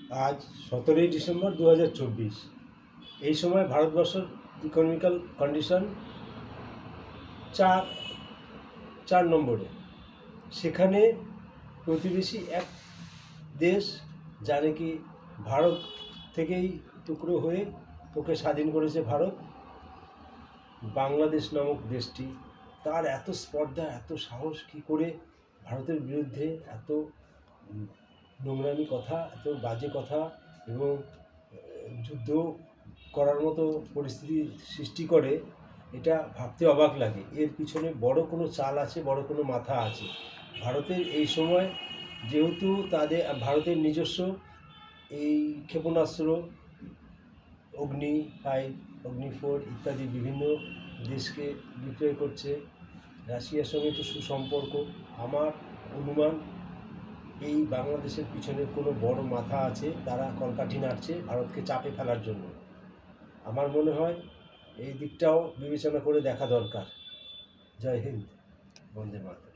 আজ 17ই ডিসেম্বর 2024। এই সময় ভারতবর্ষের ইকোনমিক্যাল কন্ডিশন চার চার নম্বরে। সেখানে প্রতিবেশী এক দেশ যা নাকি ভারত থেকেই টুকরো হয়ে ওকে স্বাধীন করেছে ভারত, বাংলাদেশ নামক দেশটি, তার এত স্পর্ধা, এত সাহস কী করে ভারতের বিরুদ্ধে এত নোংরামি কথা, এত বাজে কথা এবং যুদ্ধ করার মতো পরিস্থিতি সৃষ্টি করে, এটা ভাবতে অবাক লাগে। এর পিছনে বড় কোনো চাল আছে, বড় কোনো মাথা আছে। ভারতের এই সময় যেহেতু ভারতের নিজস্ব এই ক্ষেপণাস্ত্র, অগ্নি-5, অগ্নি-4 ইত্যাদি বিভিন্ন দেশকে বিক্রয় করছে। রাশিয়ার সঙ্গে একটু সুসম্পর্ক। আমার অনুমান এই বাংলাদেশের পিছনে কোনো বড় মাথা আছে, তারা কলকাঠি নাড়ছে ভারতকে চাপে ফেলার জন্য। আমার মনে হয় এই দিকটাও বিবেচনা করে দেখা দরকার। জয় হিন্দ, বন্দে মাতরম।